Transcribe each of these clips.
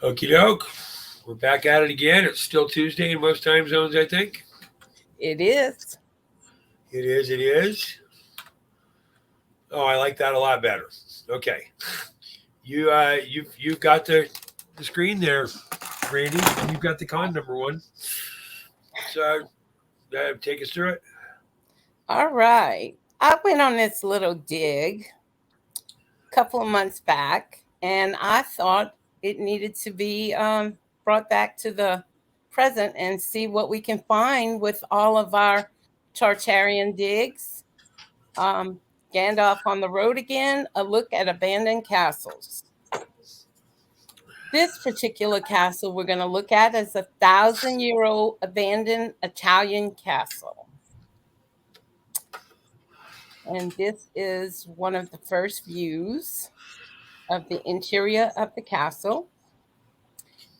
Okie doke. We're back at it again. It's still Tuesday in most time zones, I think. It is. It is. It is. Oh, I like that a lot better. Okay. You've got the screen there, Randy. You've got the con number one. So take us through it. All right. I went on this little dig a couple of months back, and I thought it needed to be brought back to the present and see what we can find with all of our Tartarian digs. Um, Gandalf on the road again, a look at abandoned castles. This particular castle we're going to look at is a 1,000-year-old abandoned Italian castle. And this is one of the first views of the interior of the castle.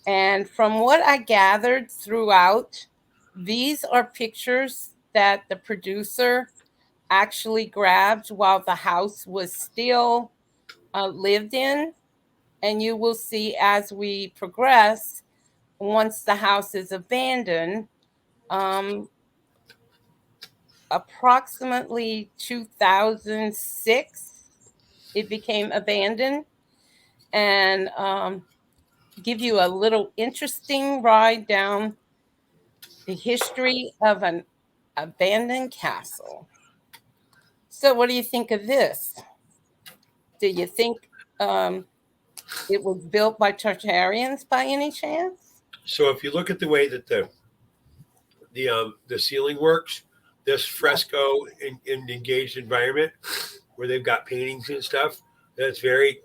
And from what I gathered throughout, these are pictures that the producer actually grabbed while the house was still lived in. And you will see as we progress, once the house is abandoned, approximately 2006, it became abandoned. And give you a little interesting ride down the history of an abandoned castle. So, what do you think of this? Do you think it was built by Tartarians by any chance? So if you look at the way that the ceiling works, this fresco in engaged environment where they've got paintings and stuff, that's very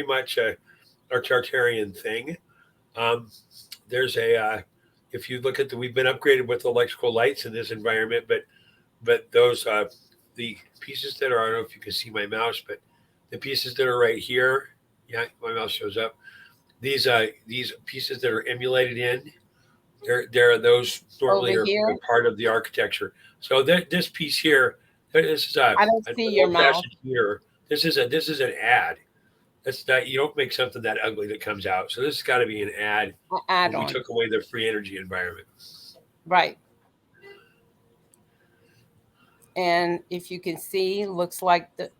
much a Tartarian thing. Um, there's if you look at we've been upgraded with electrical lights in this environment, but those the pieces that are, I don't know if you can see my mouse, but the pieces that are right here, yeah, my mouse shows up. These pieces that are emulated in, there are those normally Over are here, part of the architecture. So this piece here, this is I don't an see your old mouth. fashioned heater. This is an ad. That's not, you don't make something that ugly that comes out. So this has got to be an ad Add when we on. took away the free energy environment. Right. And if you can see, looks like the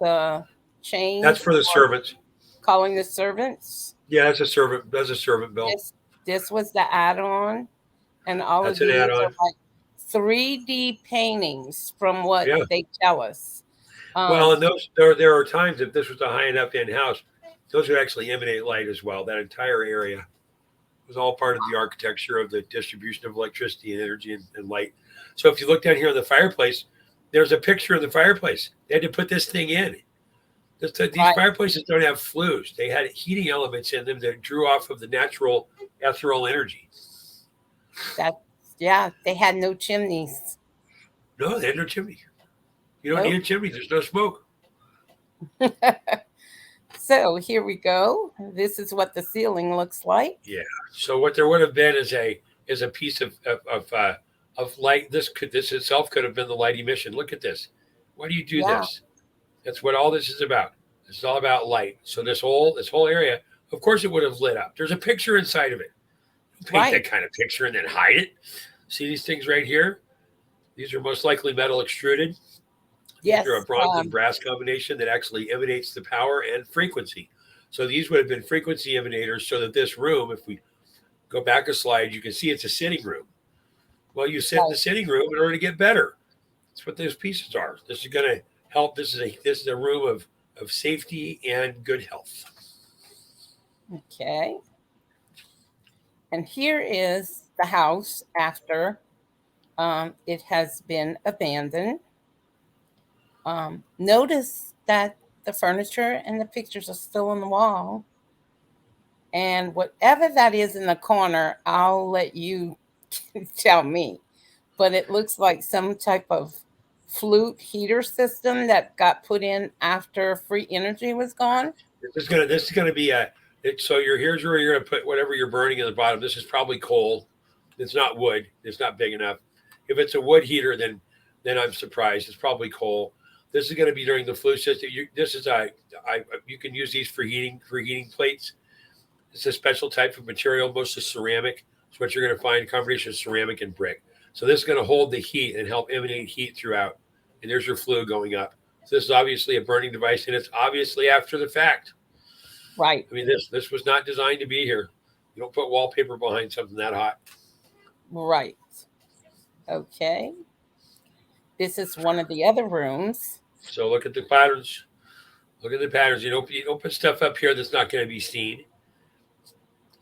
That's chains for the are servants. calling the servants. Yeah, that's a servant. That's a servant bill. This was the add-on, and all of That's an these add-on. are like 3D paintings from what Yeah. they tell us. Well, Um, and there are times if this was a high enough end house, those would actually emanate light as well. That entire area was all part of the architecture of the distribution of electricity and energy and light. So if you look down here in the fireplace, there's a picture of the fireplace. They had to put this thing in. These right. fireplaces don't have flues. They had heating elements in them that drew off of the natural ethereal energy. That yeah, they had no chimneys. No, they had no chimney. You don't need Nope. a chimney. There's no smoke. So here we go. This is what the ceiling looks like. Yeah. So what there would have been is a piece of light. This itself could have been the light emission. Look at this. Why do you do Yeah, this? That's what all this is about. This is all about light. So this whole area, of course, it would have lit up. There's a picture inside of it. Don't paint right. that kind of picture and then hide it. See these things right here? These are most likely metal extruded. These are a Yes. bronze and brass combination that actually emanates the power and frequency. So these would have been frequency emanators so that this room, if we go back a slide, you can see it's a sitting room. Well, you sit in Right. the sitting room in order to get better. That's what those pieces are. This is going to help. This is a room of safety and good health. Okay. And here is the house after it has been abandoned. Notice that the furniture and the pictures are still on the wall. And whatever that is in the corner, I'll let you tell me. But it looks like some type of flute heater system that got put in after free energy was gone. This is gonna be so here's where you're gonna put whatever you're burning in the bottom. This is probably coal. It's not wood. It's not big enough. If it's a wood heater, then I'm surprised. It's probably coal. This is going to be during the flue system. This is you can use these for heating plates. It's a special type of material, mostly ceramic. It's what you're going to find, a combination of ceramic and brick. So this is going to hold the heat and help emanate heat throughout. And there's your flue going up. So this is obviously a burning device, and it's obviously after the fact. Right. I mean, this was not designed to be here. You don't put wallpaper behind something that hot. Right. Okay. This is one of the other rooms. So look at the patterns. Look at the patterns. You don't put stuff up here that's not going to be seen.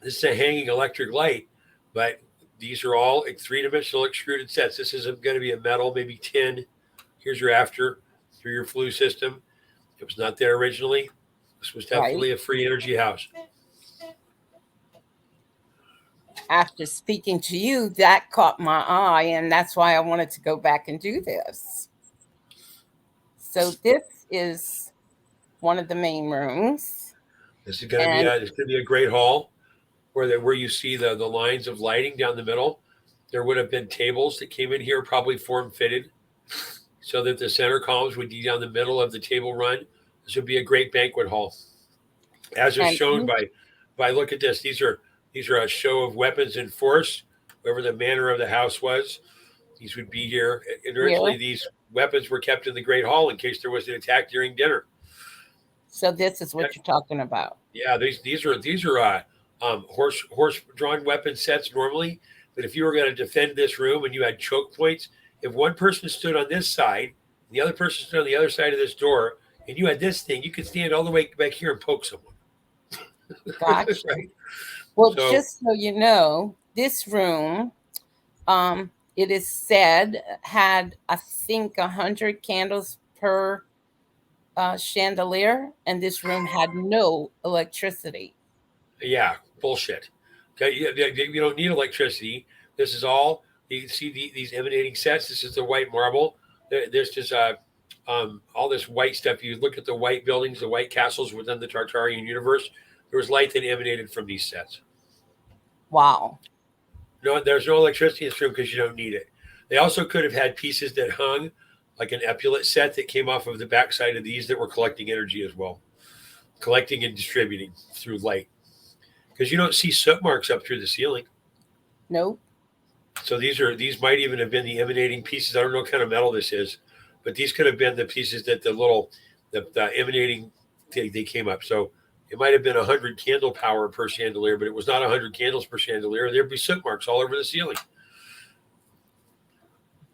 This is a hanging electric light, but these are all three-dimensional extruded sets. This isn't going to be a metal, maybe tin. Here's your after through your flue system. It was not there originally. This was Right. definitely a free energy house. After speaking to you, that caught my eye, and that's why I wanted to go back and do this. So this is one of the main rooms. This is going to be And a great hall where you see the lines of lighting down the middle. There would have been tables that came in here, probably form fitted, so that the center columns would be down the middle of the table run. This would be a great banquet hall, as is and shown each, by look at this. These are a show of weapons in force. Whoever the manor of the house was, these would be here. And here. originally, these weapons were kept in the great hall in case there was an attack during dinner. So this is what you're talking about. Yeah, these are horse drawn weapon sets normally. But if you were going to defend this room and you had choke points, if one person stood on this side, and the other person stood on the other side of this door, and you had this thing, you could stand all the way back here and poke someone. Gotcha. Right. Well, So just so you know, this room, it is said, had, I think, 100 candles per chandelier, and this room had no electricity. yeah, bullshit. Okay, you don't need electricity. This is all you see these emanating sets. This is the white marble. There's just all this white stuff. You look at the white buildings, the white castles within the Tartarian universe. There was light that emanated from these sets. Wow. No, there's no electricity in this room because you don't need it. They also could have had pieces that hung, like an epaulet set that came off of the backside of these that were collecting energy as well, collecting and distributing through light. Because you don't see soot marks up through the ceiling. Nope. So these might even have been the emanating pieces. I don't know what kind of metal this is, but these could have been the pieces that the emanating they came up. So it might have been 100 candle power per chandelier, but it was not 100 candles per chandelier. There'd be soot marks all over the ceiling.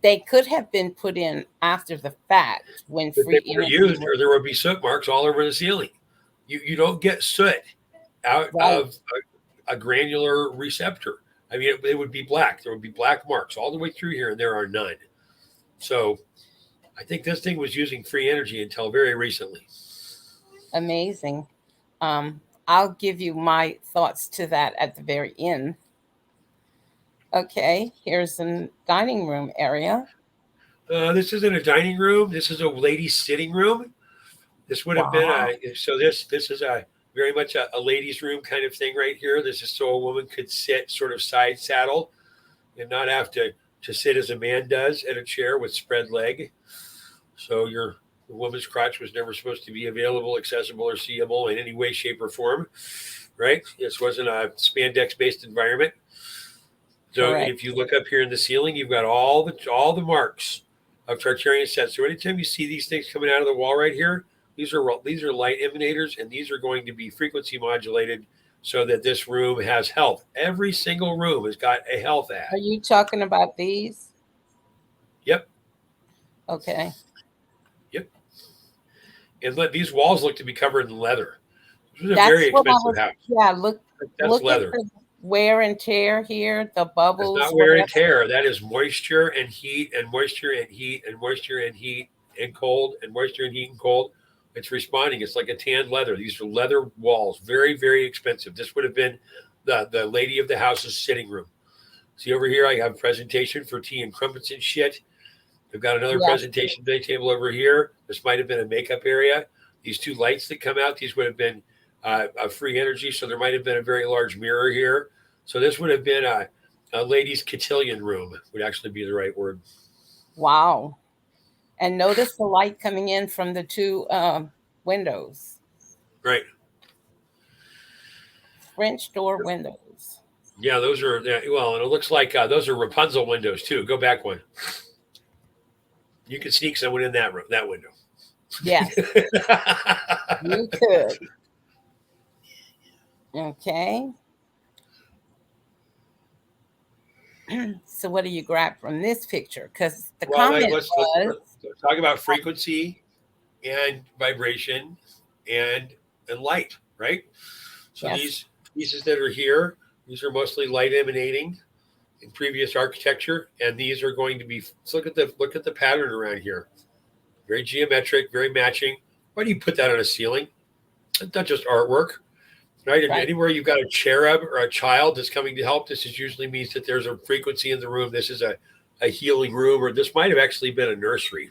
They could have been put in after the fact when But they free were energy used, was or there would be soot marks all over the ceiling. You don't get soot out right. of a granular receptor. I mean, it would be black. There would be black marks all the way through here, and there are none. So I think this thing was using free energy until very recently. Amazing. I'll give you my thoughts to that at the very end. Okay, here's a dining room area. This isn't a dining room. This is a lady's sitting room. This would have been Wow. this is a very much a ladies' room kind of thing right here. This is so a woman could sit sort of side saddle and not have to sit as a man does at a chair with spread leg. So the woman's crotch was never supposed to be available, accessible, or seeable in any way, shape, or form. Right? This wasn't a spandex based environment. So Correct. if you look up here in the ceiling, you've got all the marks of Tartarian sets. So anytime you see these things coming out of the wall right here, these are light emanators, and these are going to be frequency modulated so that this room has health. Every single room has got a health Are ad. you talking about these? Yep, Okay. yep. And these walls look to be covered in leather. This was a very That's what I expensive was, house. yeah, That's look at leather. the wear and tear here, the That's bubbles, not wear whatever. and tear. That is moisture and heat and moisture and heat and moisture and heat and cold and moisture and heat and cold. It's responding. It's like a tanned leather. These are leather walls. Very, very expensive. This would have been the lady of the house's sitting room. See over here, I have a presentation for tea and crumpets and shit. I've got another Yeah, presentation day table over here. This might have been a makeup area. These two lights that come out, these would have been a free energy. So there might have been a very large mirror here. So this would have been a ladies' cotillion room, would actually be the right word. wow. And notice the light coming in from the two windows. Right. French door windows. Yeah, those are well, and it looks like those are Rapunzel windows too. Go back one. You can sneak someone in that room, that window. Yes, you could. Okay. So what do you grab from this picture? Because the Well, comment was, let's talk about frequency and vibration and and light. So yes, these pieces that are here, these are mostly light emanating in previous architecture, and these are going to be. So look at the pattern around here. Very geometric, very matching. Why do you put that on a ceiling? It's not just artwork, right? And right, anywhere you've got a cherub or a child that's coming to help, this is usually means that there's a frequency in the room. This is a healing room, or this might have actually been a nursery.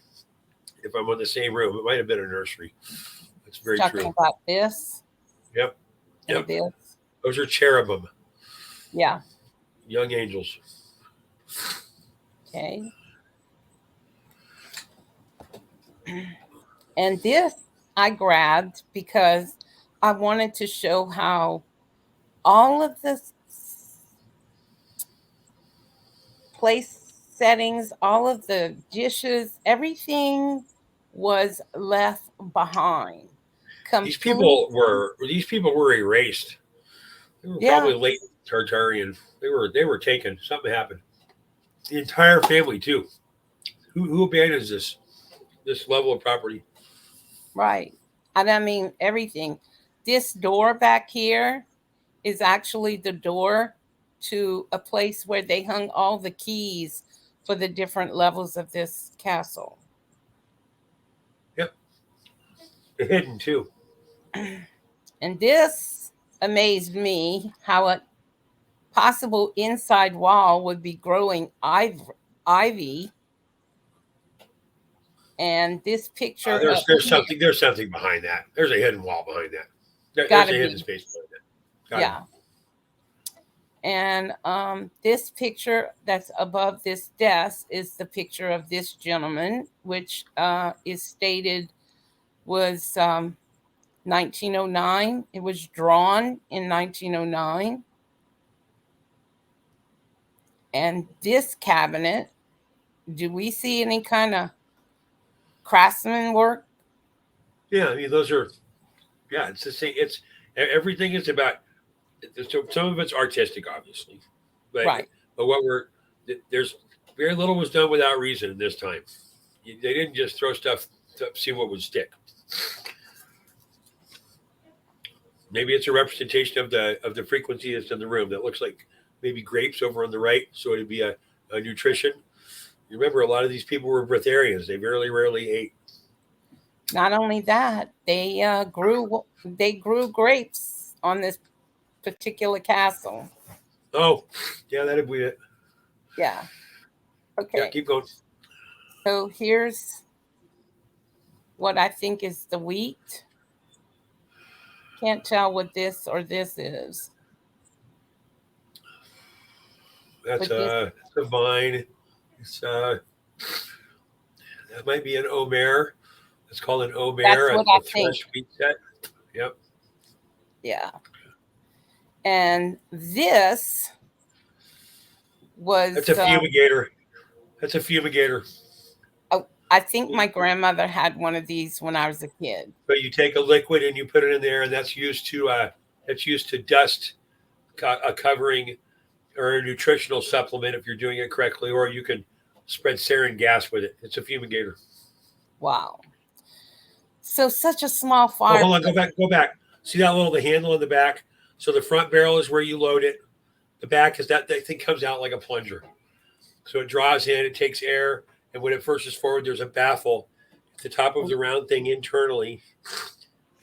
If I'm on the same room, it might have been a nursery. That's very talking true. about this Yep. and Yep. this. Those are cherubim, Yeah. young angels. Okay. And this I grabbed because I wanted to show how all of the place settings, all of the dishes, everything was left behind. Complete. These people were erased. They were Yeah, probably late Tartarian. They were taken. Something happened. The entire family too. Who abandons this level of property? right. And I mean, everything. This door back here is actually the door to a place where they hung all the keys for the different levels of this castle. Yep, hidden too. And this amazed me how a possible inside wall would be growing ivy. And this picture There's up there's here, something there's something behind that. There's a hidden wall behind that. There's gotta a hidden be, space behind that. Got to be. yeah. And this picture that's above this desk is the picture of this gentleman, which is stated was 1909. It was drawn in 1909. And this cabinet, do we see any kind of craftsman work? Yeah, I mean those are. Yeah, it's the same. It's everything is about. So some of it's artistic, obviously, but Right. but what we're there's very little was done without reason this time. They didn't just throw stuff to see what would stick. Maybe it's a representation of the frequency that's in the room that looks like maybe grapes over on the right, so it'd be a nutrition. You remember, a lot of these people were breatharians. They very rarely ate. Not only that, they grew grapes on this particular castle. Oh, yeah, that'd be it. Yeah. Yeah, Okay. keep going. So here's what I think is the wheat. Can't tell what this or this is. That's But this, a vine. It's that might be an omer. It's called an that's omer, what a I think. thresh wheat set. Yep. Yeah. And this That's a was, fumigator. That's a fumigator. oh, I think my grandmother had one of these when I was a kid. But you take a liquid and you put it in there, and that's used to dust a covering or a nutritional supplement if you're doing it correctly, or you can spread sarin gas with it. It's a fumigator. Wow. So such a small Oh, hold on, fireplace. go back. See that the handle in the back? So the front barrel is where you load it. The back is that thing comes out like a plunger. So it draws in, it takes air, and when it pushes forward, there's a baffle at the top of the round thing internally,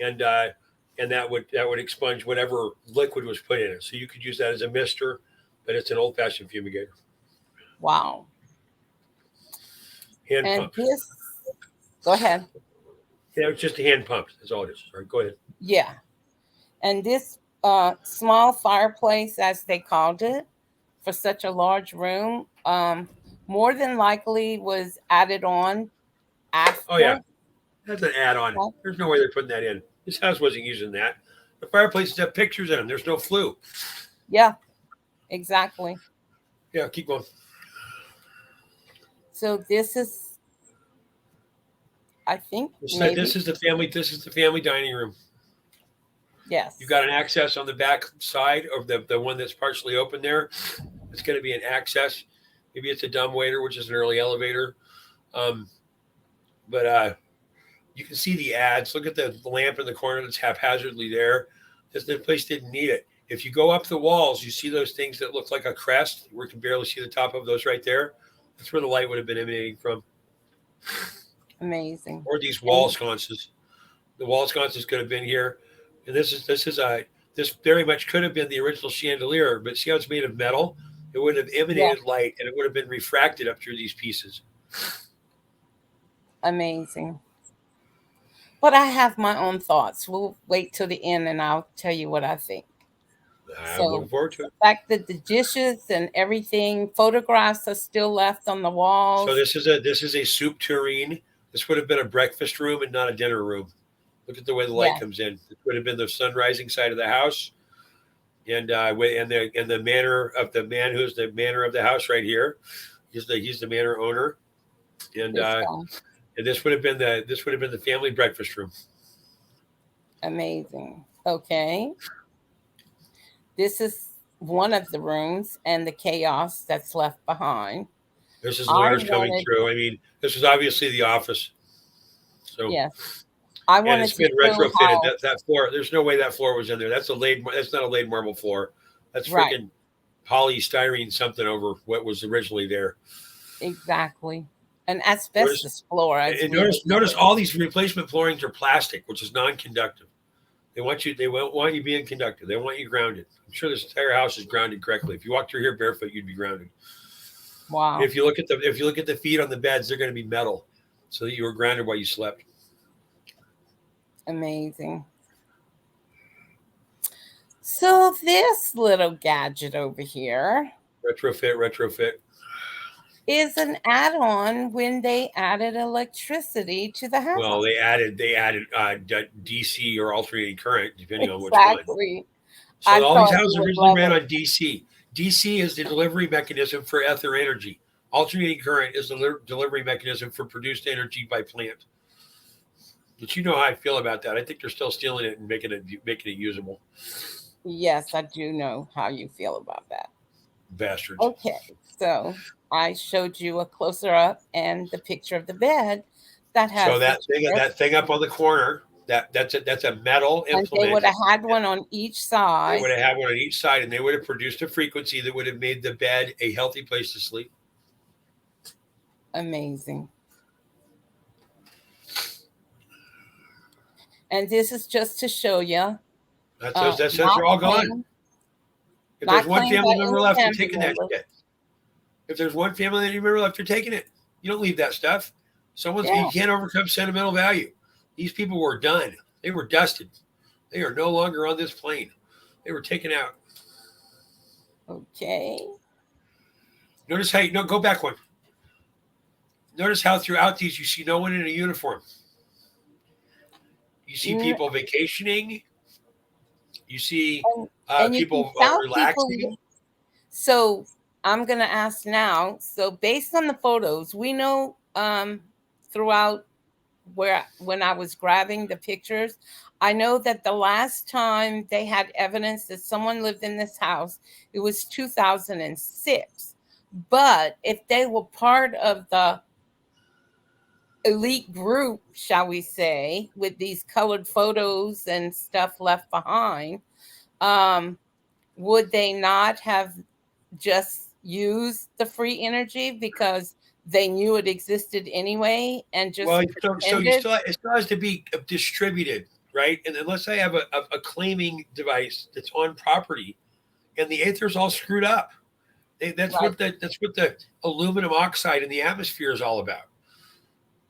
and that would expunge whatever liquid was put in it. So you could use that as a mister, but it's an old fashioned fumigator. Wow. Hand And pump. this, go ahead. Yeah, it's just a hand pump. That's all it is. All right, go ahead. Yeah. And this small fireplace, as they called it, for such a large room, more than likely was added on Oh yeah, after. that's an add-on. There's no way they're putting that in. This house wasn't using that. The fireplaces have pictures in them. There's no flu. Yeah, exactly. Yeah, keep going. So this is, I think, This maybe, is the family. This is the family dining room. You yes. got an access on the back side of the one that's partially open there. It's going to be an access. Maybe it's a dumbwaiter, which is an early elevator. Um, but you can see the ads. Look at the lamp in the corner that's haphazardly there. The place didn't need it. If you go up the walls, you see those things that look like a crest. We can barely see the top of those right there. That's where the light would have been emanating from. Amazing. Or these wall And sconces. The wall sconces could have been here. And this very much could have been the original chandelier, but see how it's made of metal? It would have yeah, emanated light and it would have been refracted up through these pieces. amazing. But I have my own thoughts. We'll wait till the end and I'll tell you what I think. I'm looking So forward to the it. fact that the dishes and everything, photographs are still left on the So walls. this is a soup tureen. This would have been a breakfast room and not a dinner room. Look at the way the light Yes, comes in. It would have been the sun rising side of the house, and the manor of the man who's the manor of the house right here. He's the manor owner, and this uh, one. and this would have been the family breakfast room. Amazing. Okay. This is one of the rooms and the chaos that's left behind. This is I letters coming wanted, through. I mean, this was obviously the office. So, yes, I and wanted it's to been show retrofitted. how, That floor. There's no way that floor was in there. That's a laid. That's not a laid marble floor. That's right, freaking polystyrene something over what was originally there. exactly. An Notice asbestos floor, as and we would notice say. all these replacement floorings are plastic, which is non-conductive. They want you being conductive. They want you grounded. I'm sure this entire house is grounded correctly. If you walk through here barefoot, you'd be grounded. Wow, If you look at the feet on the beds, they're going to be metal, so that you were grounded while you slept. amazing. So this little gadget over here Retrofit. is an add-on when they added electricity to the Well, house. they added DC or alternating current, depending on which one. Exactly. I So all these thought you houses would originally love ran it. on DC. DC is the delivery mechanism for ether energy. Alternating current is the delivery mechanism for produced energy by plant. But you know how I feel about that. I think they're still stealing it and making it usable. Yes, I do know how you feel about that. Bastards. Okay, so I showed you a closer up and the picture of the bed that So has the that chairs, thing up on the corner, that's a metal and they would implement. have had one on each They side. would have had one on each side, and they would have produced a frequency that would have made the bed a healthy place to sleep. Amazing. And this is just to show you, That's not they're all gone. claimed, If there's not one claimed by family member any left, you're family taking that member. shit. If there's one family member left, you're taking it. You don't leave that stuff. You Yeah. can't overcome sentimental value. These people were done. They were dusted. They are no longer on this plane. They were taken out. Okay. Notice how you no go back one. Notice how throughout these you see no one in a uniform. You see N- people vacationing. You see And, and you can people tell people. relaxing. So I'm gonna ask now. So based on the photos, we know throughout where when I was grabbing the pictures, I know that the last time they had evidence that someone lived in this house, it was 2006. But if they were part of the elite group, shall we say, with these colored photos and stuff left behind, um, would they not have just used the free energy because they knew it existed anyway and just Well, so you pretended? it still has to be distributed, right? And unless I have a claiming device that's on property, and the aether's all screwed up. Right. That's what the aluminum oxide in the atmosphere is all about.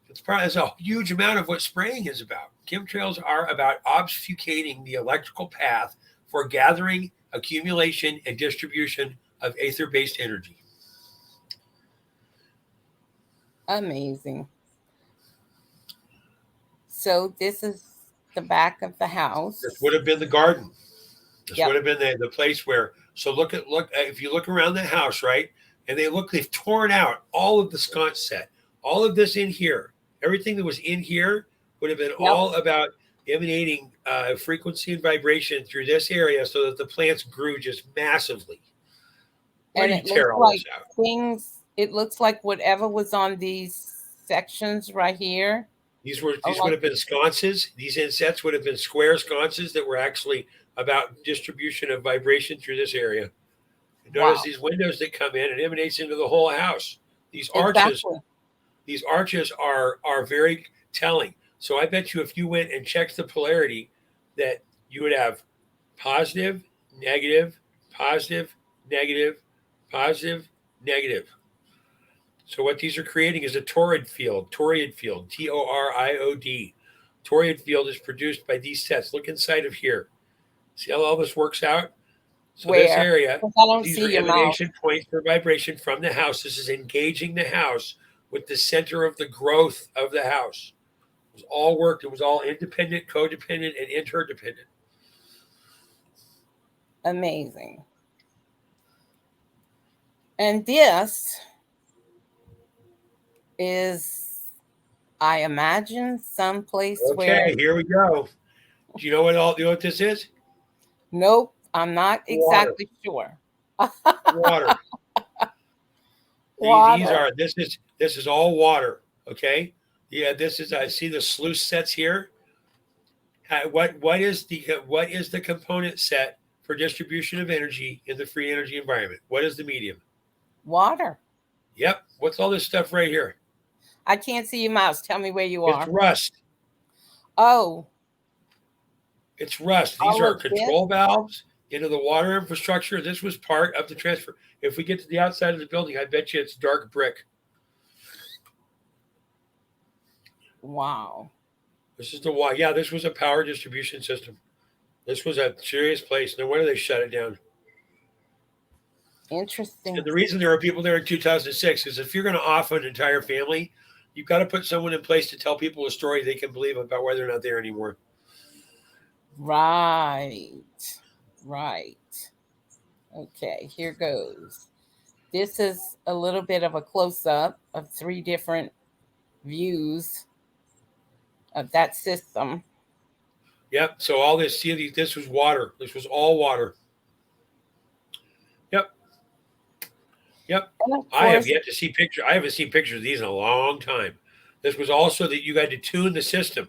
It's a huge amount of what spraying is about. Chemtrails are about obfuscating the electrical path for gathering, accumulation, and distribution of aether-based energy. Amazing. So this is the back of the This house. would have been the garden. This would Yep. have been the place where. So look if you look around the house, right, and they've torn out all of the sconce set, all of this in here, everything that was in here would have been Yep. all about emanating frequency and vibration through this area, so that the plants grew just massively. Why And do you it looks tear all like this out? things, it looks like whatever was on these sections right here are These would like, have been sconces. These insets would have been square sconces that were actually about distribution of vibration through this area. Notice wow. these windows that come in and emanates into the whole house. These arches, Exactly. these arches are very telling. So I bet you if you went and checked the polarity, that you would have positive, negative, positive, negative, positive, negative. So what these are creating is a torrid field, Toriod. Toriod field is produced by these sets. Look inside of here. See how all this works out? So this Where? area, 'Cause I don't these see are your mouth. emanation points for vibration from the house. This is engaging the house with the center of the growth of the house. It was all worked. It was all independent, codependent, and interdependent. Amazing. And this is, I imagine, someplace where, Okay, here we go. Do you know what this is? nope, I'm not Water. exactly sure. Water. These Water. are this is all water. Okay. Yeah, this is I see the sluice sets here. What is the component set for distribution of energy in the free energy environment? What is the medium? Water. Yep. What's all this stuff right here? I can't see your mouse. Tell me where you It's are. rust. Oh, It's rust. These all are of this? control valves into the water infrastructure. This was part of the transfer. If we get to the outside of the building, I bet you it's dark brick. Wow. This is the why. Yeah, this was a power distribution system. This was a serious place. No wonder they shut it down. And Interesting. the reason there were people there in 2006 is if you're going to off an entire family, you've got to put someone in place to tell people a story they can believe about why they're not there anymore. Right. Right. Okay, here goes. This is a little bit of a close up of 3 different views of that system. Yep. So all this, see, this was water. This was all water. Yep. Yep. And of I have course, yet to see pictures. I haven't seen pictures of these in a long time. This was also that you had to tune the system,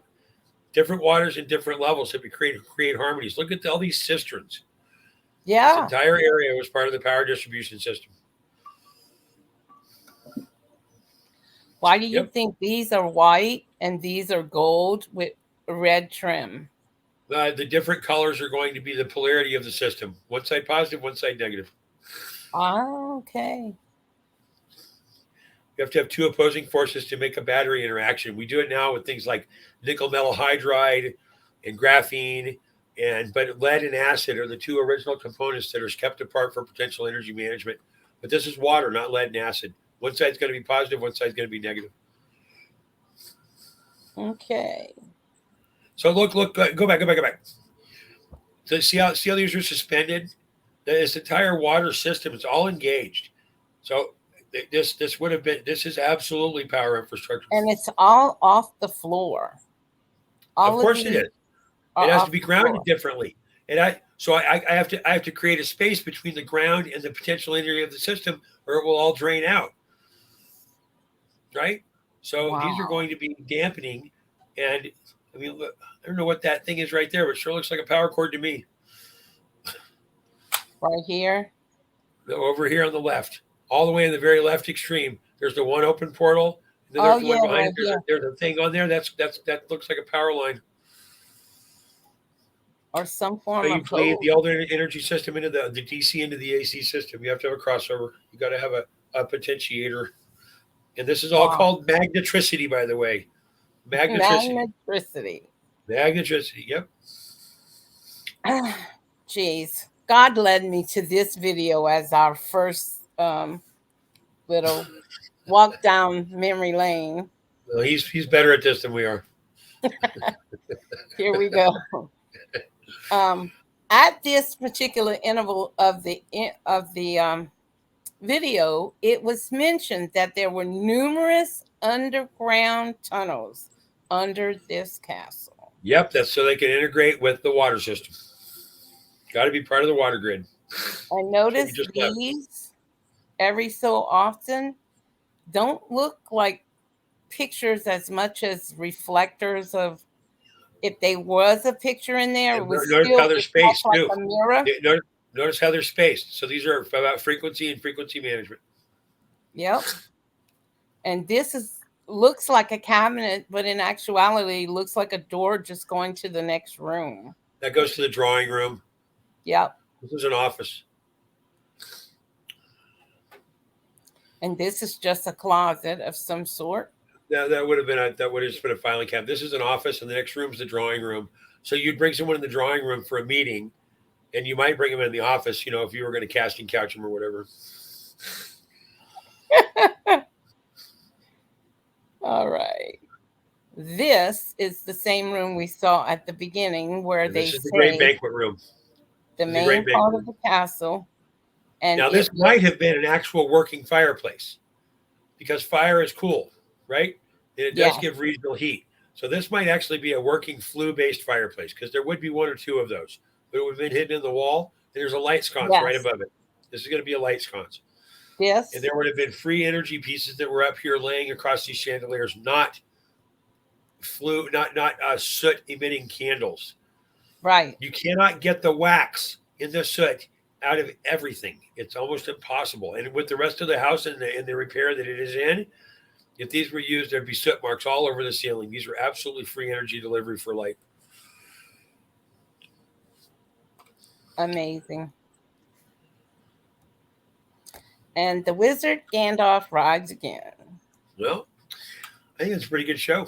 different waters and different levels to create harmonies. Look at all these cisterns. This yeah. entire area was part of the power distribution system. Why do you Yep. think these are white and these are gold with red trim? The different colors are going to be the polarity of the system. One side positive, one side negative. Oh, okay. You have to have two opposing forces to make a battery interaction. We do it now with things like nickel metal hydride and graphene, but lead and acid are the two original components that are kept apart for potential energy management. But this is water, not lead and acid. One side's going to be positive, one side's going to be negative. Okay. So look, go back. So see how these are suspended? This entire water system is all engaged. So this would have been this is absolutely power infrastructure. And it's all off the floor. Of All of course it these is. are It has to off be the grounded floor. differently. And I have to create a space between the ground and the potential energy of the system, or it will all drain out. Right? So these are Wow. going to be dampening. And I mean, look, I don't know what that thing is right there, but it sure looks like a power cord to me. Right here. Over here on the left, all the way in the very left extreme, there's the one open portal. And then Oh there's the yeah, one behind right it. here. There's a thing on there. That looks like a power line. Or some So form you of bleed hose. the old energy system into the DC into the AC system. You have to have a crossover. You got to have a potentiator. And this is all Wow. called magnetricity, by the way. Magnetricity. Magnetricity. Magnetricity. Yep. Jeez. God led me to this video as our first little walk down memory lane. Well, he's better at this than we are. Here we go. At this particular interval of the video, it was mentioned that there were numerous underground tunnels under this castle. Yep, that's so they can integrate with the water system. Got to be part of the water grid. I noticed these every so often don't look like pictures as much as reflectors of, if there was a picture in there, it was Notice still how they're spaced like too. a mirror. Notice how they're spaced. So these are about frequency and frequency management. Yep. And this looks like a cabinet, but in actuality looks like a door just going to the next room. That goes to the drawing room. Yep. This is an office. And this is just a closet of some sort. That would have just been a filing cabinet. This is an office, and the next room is the drawing room. So you'd bring someone in the drawing room for a meeting, and you might bring them in the office, if you were going to casting couch them or whatever. All right. This is the same room we saw at the beginning where this is the great banquet room. The main part of the castle. And now this might have been an actual working fireplace because fire is cool, right? And it does give regional heat. So this might actually be a working flue-based fireplace because there would be one or two of those. But it would have been hidden in the wall, and there's a light sconce right above it. This is going to be a light sconce. Yes. And there would have been free energy pieces that were up here laying across these chandeliers, not flue, not soot-emitting candles. Right. You cannot get the wax in the soot out of everything. It's almost impossible. And with the rest of the house and the repair that it is in, if these were used, there'd be soot marks all over the ceiling. These are absolutely free energy delivery for light. Amazing. And the wizard Gandalf rides again. Well, I think it's a pretty good show.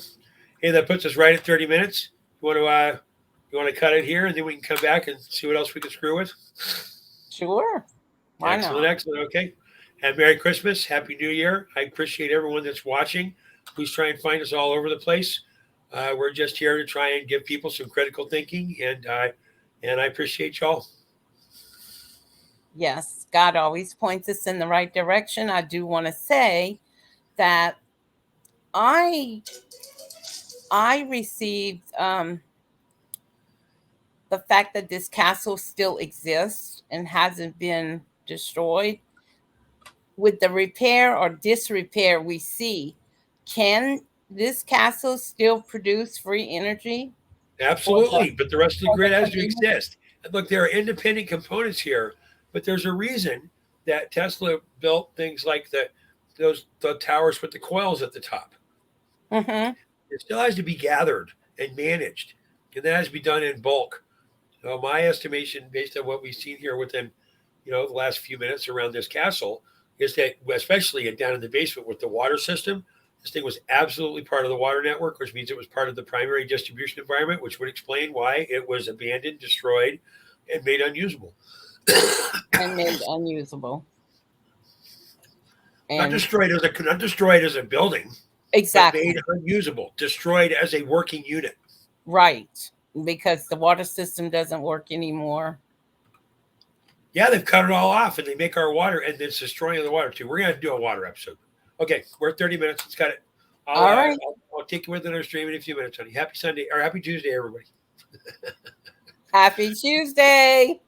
Hey, that puts us right at 30 minutes. You want to cut it here, and then we can come back and see what else we can screw with? Sure. Why not? Excellent. Okay. And Merry Christmas. Happy New Year. I appreciate everyone that's watching. Please try and find us all over the place. We're just here to try and give people some critical thinking, and I appreciate y'all. Yes, God always points us in the right direction. I do want to say that I received the fact that this castle still exists and hasn't been destroyed. With the repair or disrepair we see, can this castle still produce free energy? Absolutely, but the rest of the grid has to exist. And look, there are independent components here, but there's a reason that Tesla built things like the towers with the coils at the top. Mm-hmm. It still has to be gathered and managed, and that has to be done in bulk. So my estimation, based on what we've seen here within, the last few minutes around this castle, is that especially down in the basement with the water system, this thing was absolutely part of the water network, which means it was part of the primary distribution environment, which would explain why it was abandoned, destroyed, and made unusable. And made unusable. Not destroyed as a building. Exactly. But made unusable, destroyed as a working unit. Right. Because the water system doesn't work anymore. Yeah, they've cut it all off, and they make our water, and it's destroying the water too. We're going to do a water episode. Okay, we're at 30 minutes. Let's cut it. All right. I'll take you with our stream in a few minutes, honey. Happy Sunday or happy Tuesday, everybody. Happy Tuesday.